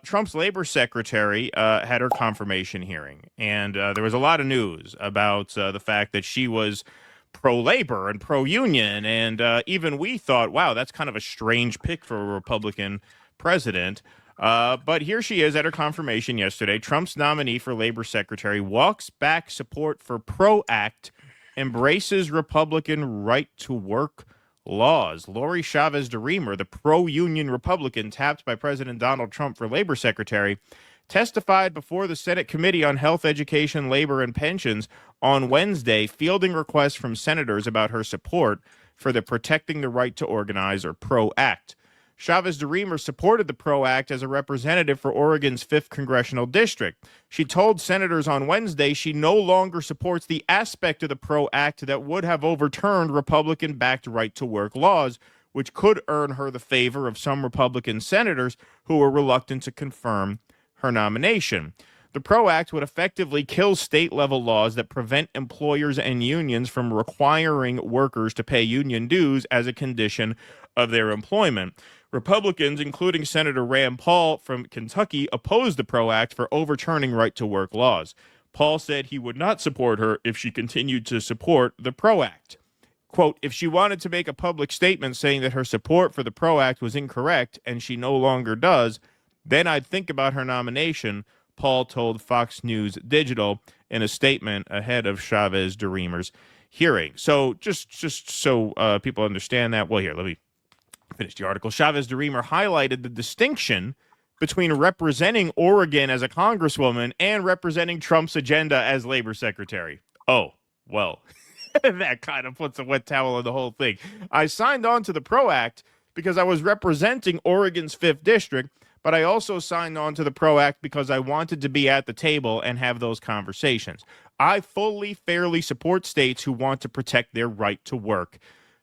Trump's labor secretary had her confirmation hearing, and there was a lot of news about the fact that she was pro-labor and pro-union, and even we thought, wow, that's kind of a strange pick for a Republican president. But here she is at her confirmation yesterday. Trump's nominee for labor secretary walks back support for PRO Act, embraces Republican right-to-work laws. Lori Chavez-DeRemer, the pro-union Republican tapped by President Donald Trump for labor secretary, testified before the Senate Committee on Health, Education, Labor, and Pensions on Wednesday, fielding requests from senators about her support for the Protecting the Right to Organize, or PRO Act. Chavez-DeRemer supported the PRO Act as a representative for Oregon's 5th Congressional District. She told senators on Wednesday she no longer supports the aspect of the PRO Act that would have overturned Republican-backed right-to-work laws, which could earn her the favor of some Republican senators who were reluctant to confirm her nomination. The PRO Act would effectively kill state-level laws that prevent employers and unions from requiring workers to pay union dues as a condition of their employment. Republicans, including Senator Rand Paul from Kentucky, opposed the PRO Act for overturning right-to-work laws. Paul said he would not support her if she continued to support the PRO Act. Quote, if she wanted to make a public statement saying that her support for the PRO Act was incorrect and she no longer does, then I'd think about her nomination, Paul told Fox News Digital in a statement ahead of Chavez-DeRemer's hearing. So just so people understand that, well, here, let me finish the article. Chavez-DeRemer highlighted the distinction between representing Oregon as a congresswoman and representing Trump's agenda as labor secretary. Oh, well, that kind of puts a wet towel on the whole thing. I signed on to the PRO Act because I was representing Oregon's 5th District, but I also signed on to the PRO Act because I wanted to be at the table and have those conversations. I fully, fairly support states who want to protect their right to work,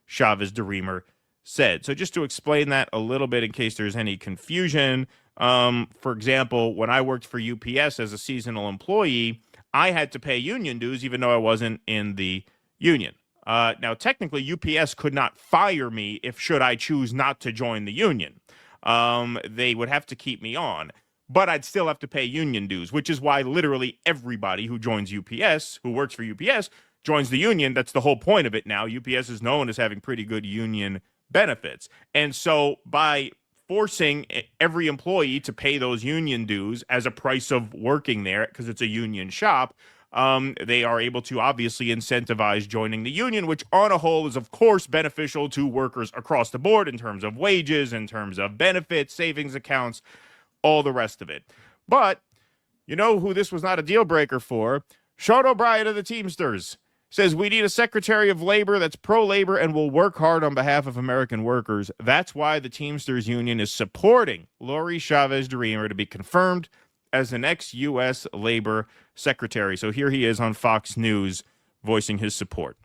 Chavez-DeRemer said. So just to explain that a little bit in case there's any confusion, for example, when I worked for UPS as a seasonal employee, I had to pay union dues even though I wasn't in the union. Now, technically, UPS could not fire me should I choose not to join the union. They would have to keep me on, but I'd still have to pay union dues, which is why literally everybody who joins UPS, who works for UPS, joins the union. That's the whole point of it now. UPS is known as having pretty good union benefits. And so by forcing every employee to pay those union dues as a price of working there, because it's a union shop, they are able to obviously incentivize joining the union, which on a whole is, of course, beneficial to workers across the board in terms of wages, in terms of benefits, savings accounts, all the rest of it. But you know who this was not a deal breaker for? Sean O'Brien of the Teamsters says we need a Secretary of Labor that's pro-labor and will work hard on behalf of American workers. That's why the Teamsters Union is supporting Lori Chavez-DeRemer to be confirmed as the next U.S. Labor Secretary. So here he is on Fox News voicing his support.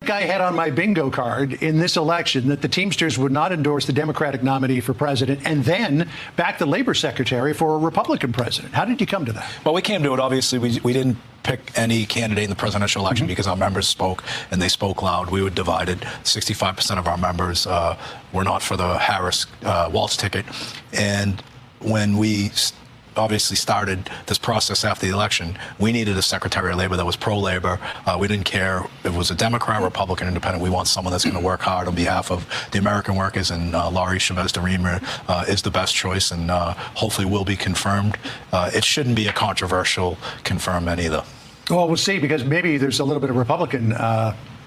I had on my bingo card in this election that the Teamsters would not endorse the Democratic nominee for president and then back the labor secretary for a Republican president. How did you come to that? Well, we came to it. Obviously, we didn't pick any candidate in the presidential election because our members spoke and they spoke loud. We were divided. 65% of our members were not for the Harris Waltz ticket. And when we obviously started this process after the election, we needed a Secretary of Labor that was pro-labor. We didn't care if it was a Democrat, Republican, Independent. We want someone that's going to work hard on behalf of the American workers, and Lori Chavez-DeRemer is the best choice, and hopefully will be confirmed. It shouldn't be a controversial confirmment either. Well, we'll see, because maybe there's a little bit of Republican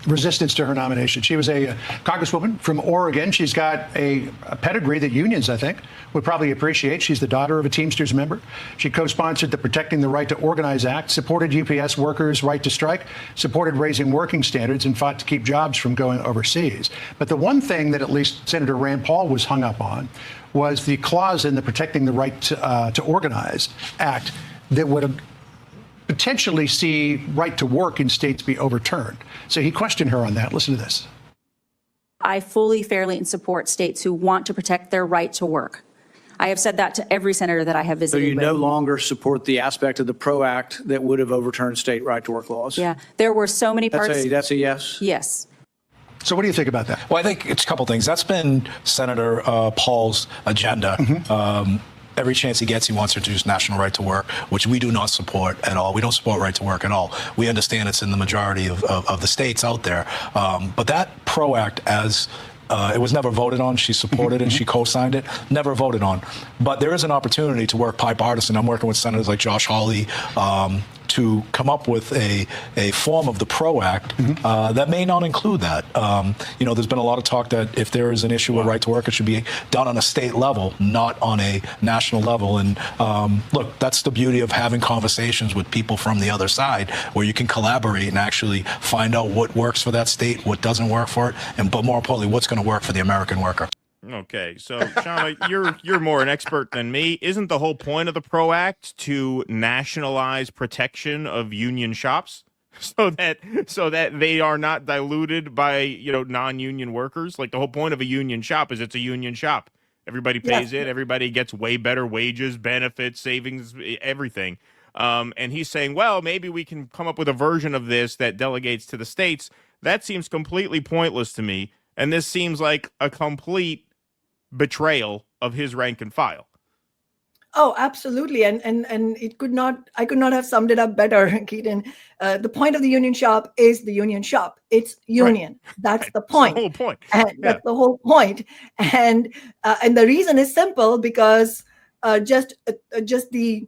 resistance to her nomination. She was a congresswoman from Oregon. She's got a pedigree that unions, I think, would probably appreciate. She's the daughter of a Teamsters member. She co-sponsored the Protecting the Right to Organize Act, supported UPS workers' right to strike, supported raising working standards, and fought to keep jobs from going overseas. But the one thing that at least Senator Rand Paul was hung up on was the clause in the Protecting the Right to Organize Act that would have potentially see right to work in states be overturned. So he questioned her on that. Listen to this. I fully, fairly, and support states who want to protect their right to work. I have said that to every senator that I have visited. So you with. no longer support the aspect of the PRO Act that would have overturned state right to work laws? Yeah, there were so many parts. That's a yes? Yes. So what do you think about that? Well, I think it's a couple things. That's been Senator Paul's agenda. every chance he gets, he wants to introduce national right to work, which we do not support at all. We don't support right to work at all. We understand it's in the majority of the states out there. But that PRO Act, as it was never voted on. She supported it. She co-signed it. Never voted on. But there is an opportunity to work bipartisan. I'm working with senators like Josh Hawley to come up with a form of the PRO Act that may not include that. There's been a lot of talk that if there is an issue with right to work, it should be done on a state level, not on a national level. And look, that's the beauty of having conversations with people from the other side, where you can collaborate and actually find out what works for that state, what doesn't work for it, but more importantly, what's going to work for the American worker. Okay, so Kshama, you're more an expert than me. Isn't the whole point of the PRO Act to nationalize protection of union shops so that they are not diluted by non-union workers? Like, the whole point of a union shop is it's a union shop. Everybody pays it. Everybody gets way better wages, benefits, savings, everything. And he's saying, well, maybe we can come up with a version of this that delegates to the states. That seems completely pointless to me. And this seems like a complete betrayal of his rank and file. Oh, absolutely. And I could not have summed it up better, Keaton. The point of the union shop is the union shop. It's union. Right. That's the point. That's the whole point. That's the whole point. And the reason is simple, because just the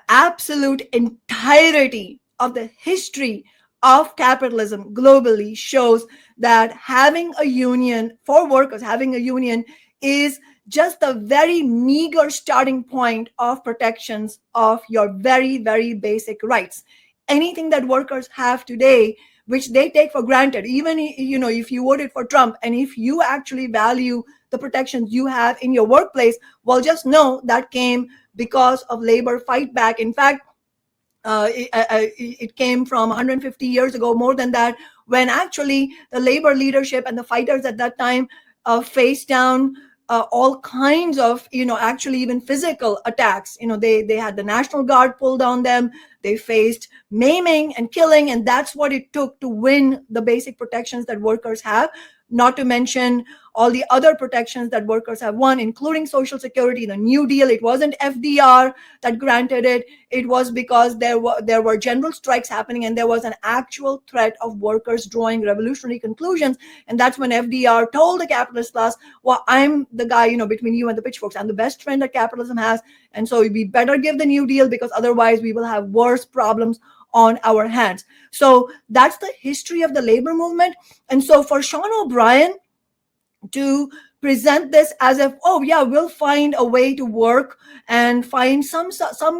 absolute entirety of the history of capitalism globally shows that having a union for workers, having a union is just a very meager starting point of protections of your very, very basic rights. Anything that workers have today, which they take for granted, even if you voted for Trump, and if you actually value the protections you have in your workplace, well, just know that came because of labor fight back. In fact, it came from 150 years ago, more than that, when actually the labor leadership and the fighters at that time faced down all kinds of, actually even physical attacks. They had the National Guard pulled on them. They faced maiming and killing, and that's what it took to win the basic protections that workers have. Not to mention all the other protections that workers have won, including Social Security, the New Deal. It wasn't FDR that granted it. It was because there were general strikes happening, and there was an actual threat of workers drawing revolutionary conclusions. And that's when FDR told the capitalist class, well, I'm the guy, between you and the pitchforks. I'm the best friend that capitalism has. And so we better give the New Deal, because otherwise we will have worse problems on our hands. So that's the history of the labor movement. And so for Sean O'Brien to present this as if, oh yeah, we'll find a way to work and find some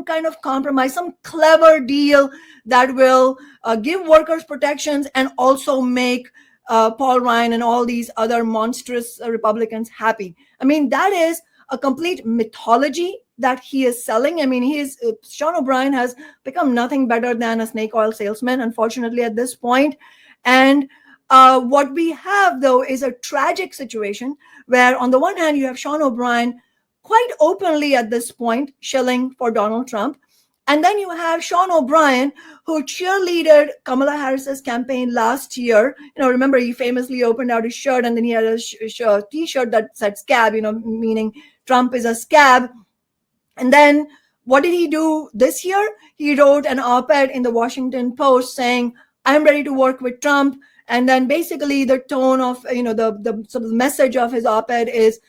kind of compromise, some clever deal that will give workers protections and also make Paul Ryan and all these other monstrous Republicans happy. I mean, that is a complete mythology that he is selling. I mean, Sean O'Brien has become nothing better than a snake oil salesman, unfortunately, at this point. And what we have, though, is a tragic situation where, on the one hand, you have Sean O'Brien quite openly at this point shilling for Donald Trump. And then you have Sean O'Brien, who cheerleaded Kamala Harris's campaign last year. Remember, he famously opened out his shirt, and then he had a T-shirt that said scab, meaning Trump is a scab. And then what did he do this year? He wrote an op-ed in the Washington Post saying, I'm ready to work with Trump. And then basically the tone of, the sort of message of his op-ed is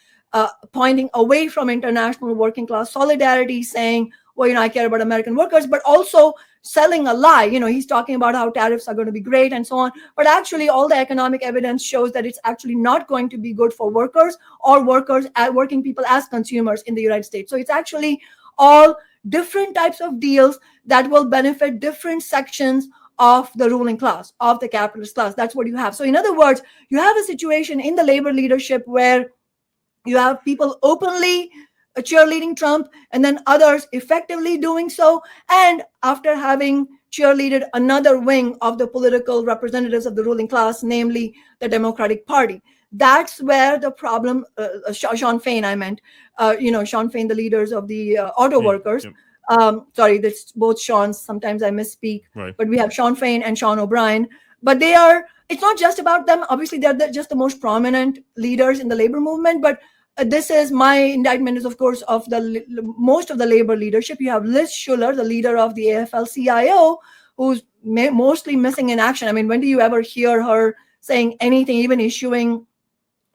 pointing away from international working class solidarity, saying, well, I care about American workers, but also selling a lie. He's talking about how tariffs are going to be great and so on. But actually, all the economic evidence shows that it's actually not going to be good for workers or working people as consumers in the United States. So it's actually all different types of deals that will benefit different sections of the ruling class, of the capitalist class. That's what you have. So in other words, you have a situation in the labor leadership where you have people openly cheerleading Trump, and then others effectively doing so. And after having cheerleaded another wing of the political representatives of the ruling class, namely the Democratic Party. That's where the problem, Sean Fain, I meant, Sean Fain, the leaders of the auto workers. Sorry, that's both Sean's. Sometimes I misspeak, right. But we have Sean Fain and Sean O'Brien. But it's not just about them. Obviously, they're just the most prominent leaders in the labor movement, but this is my indictment is, of course, of the most of the labor leadership. You have Liz Schuller, the leader of the AFL-CIO, who's mostly missing in action. I mean, when do you ever hear her saying anything, even issuing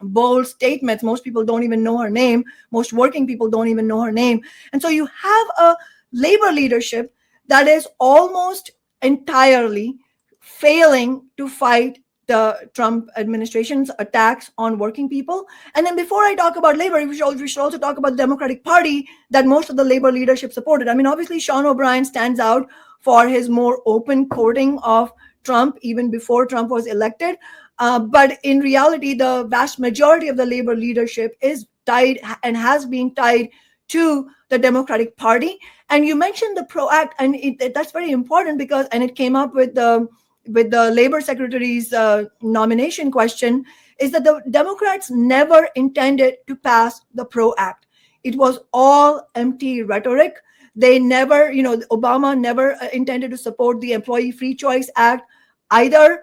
bold statements? Most people don't even know her name. Most working people don't even know her name. And so you have a labor leadership that is almost entirely failing to fight the Trump administration's attacks on working people. And then before I talk about labor, we should also talk about the Democratic Party that most of the labor leadership supported. I mean, obviously, Sean O'Brien stands out for his more open courting of Trump even before Trump was elected. But in reality, the vast majority of the labor leadership is tied and has been tied to the Democratic Party. And you mentioned the PRO Act, and that's very important because, and it came up with the labor secretary's nomination question, is that the Democrats never intended to pass the PRO Act. It was all empty rhetoric. They never, Obama never intended to support the Employee Free Choice Act either,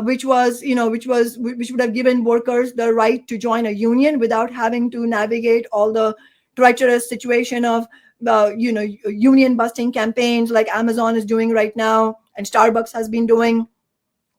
which would have given workers the right to join a union without having to navigate all the treacherous situation of union busting campaigns like Amazon is doing right now and Starbucks has been doing,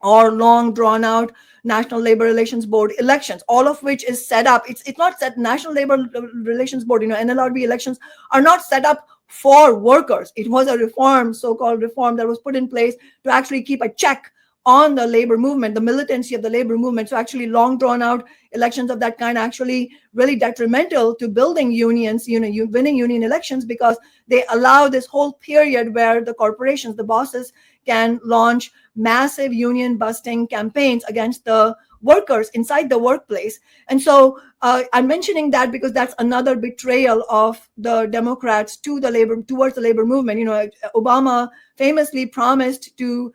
or long drawn out National Labor Relations Board elections, all of which is set up. It's not set. National Labor Relations Board, NLRB elections are not set up for workers. It was a reform, so-called reform, that was put in place to actually keep a check on the labor movement, the militancy of the labor movement. So actually long drawn out elections of that kind actually really detrimental to building unions, winning union elections, because they allow this whole period where the corporations, the bosses, can launch massive union busting campaigns against the workers inside the workplace. And so I'm mentioning that because that's another betrayal of the Democrats towards the labor movement. Obama famously promised to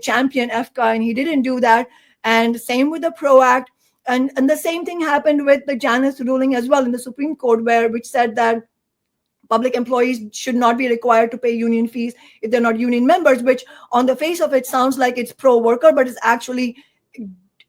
champion FCA, and he didn't do that. And same with the PRO Act. And the same thing happened with the Janus ruling as well in the Supreme Court, which said that public employees should not be required to pay union fees if they're not union members, which on the face of it sounds like it's pro-worker, but it's actually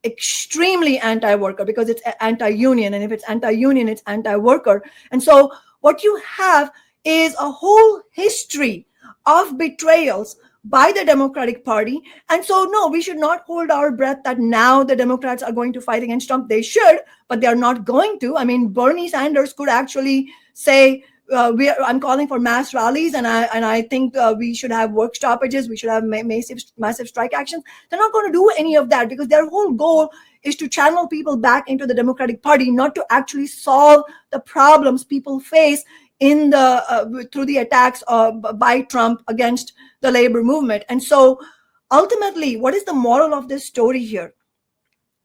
extremely anti-worker because it's anti-union. And if it's anti-union, it's anti-worker. And so what you have is a whole history of betrayals by the Democratic Party. And so, no, we should not hold our breath that now the Democrats are going to fight against Trump. They should, but they're not going to. I mean, Bernie Sanders could actually say, I'm calling for mass rallies, and I think we should have work stoppages. We should have massive strike actions. They're not going to do any of that because their whole goal is to channel people back into the Democratic Party, not to actually solve the problems people face in through the attacks by Trump against the labor movement. And so ultimately, what is the moral of this story here?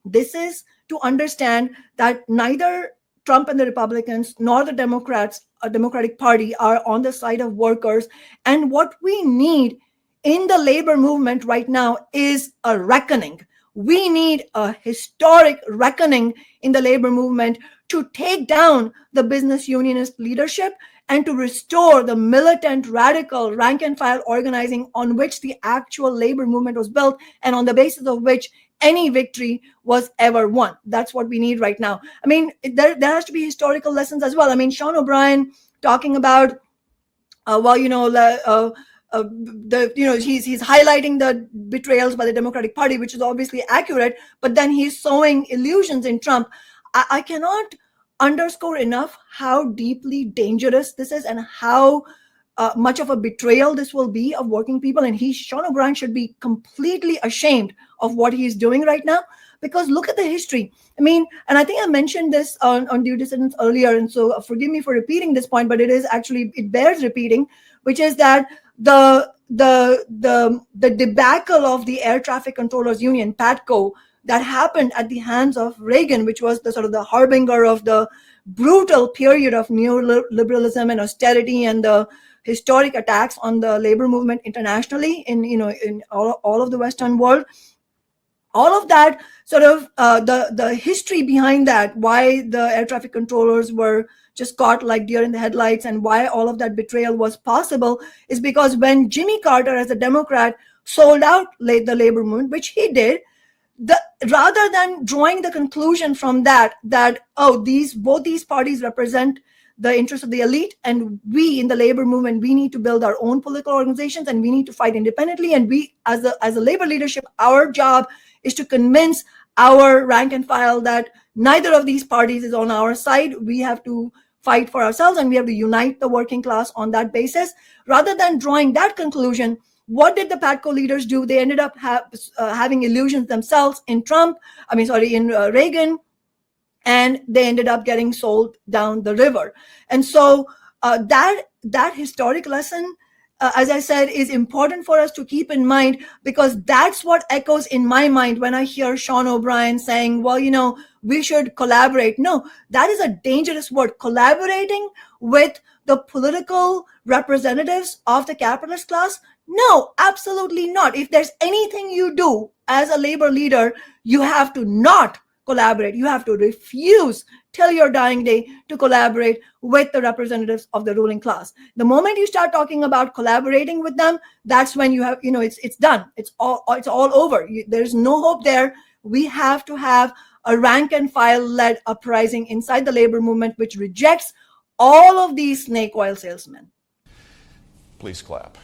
This is to understand that neither Trump and the Republicans nor the Democratic Party are on the side of workers. And what we need in the labor movement right now is a reckoning. We need a historic reckoning in the labor movement to take down the business unionist leadership and to restore the militant, radical, rank and file organizing on which the actual labor movement was built and on the basis of which any victory was ever won. That's what we need right now. I mean, there has to be historical lessons as well. I mean, Sean O'Brien talking about, he's highlighting the betrayals by the Democratic Party, which is obviously accurate, but then he's sowing illusions in Trump. I cannot underscore enough how deeply dangerous this is and how much of a betrayal this will be of working people. And Sean O'Brien should be completely ashamed of what he's doing right now, because look at the history. I mean, and I think I mentioned this on Due Dissidence earlier, and so forgive me for repeating this point, but it bears repeating, which is that the debacle of the Air Traffic Controllers Union, PATCO, that happened at the hands of Reagan, which was the sort of the harbinger of the brutal period of neoliberalism and austerity and the historic attacks on the labor movement internationally in all of the Western world. All of that sort of the history behind that, why the air traffic controllers were just caught like deer in the headlights and why all of that betrayal was possible is because when Jimmy Carter as a Democrat sold out the labor movement, which he did, rather than drawing the conclusion from that oh, both these parties represent the interests of the elite, and we in the labor movement, we need to build our own political organizations and we need to fight independently, and we as a labor leadership, our job is to convince our rank and file that neither of these parties is on our side. We have to fight for ourselves and we have to unite the working class on that basis. Rather than drawing that conclusion, what did the PATCO leaders do? They ended up having illusions themselves in Reagan, and they ended up getting sold down the river. And so that historic lesson, as I said, is important for us to keep in mind, because that's what echoes in my mind when I hear Sean O'Brien saying, well, we should collaborate. No, that is a dangerous word. Collaborating with the political representatives of the capitalist class? No, absolutely not. If there's anything you do as a labor leader, you have to not collaborate. You have to refuse till your dying day to collaborate with the representatives of the ruling class. The moment you start talking about collaborating with them, that's when you have, it's done. It's all over. There's no hope there. We have to have a rank and file led uprising inside the labor movement, which rejects all of these snake oil salesmen. Please clap.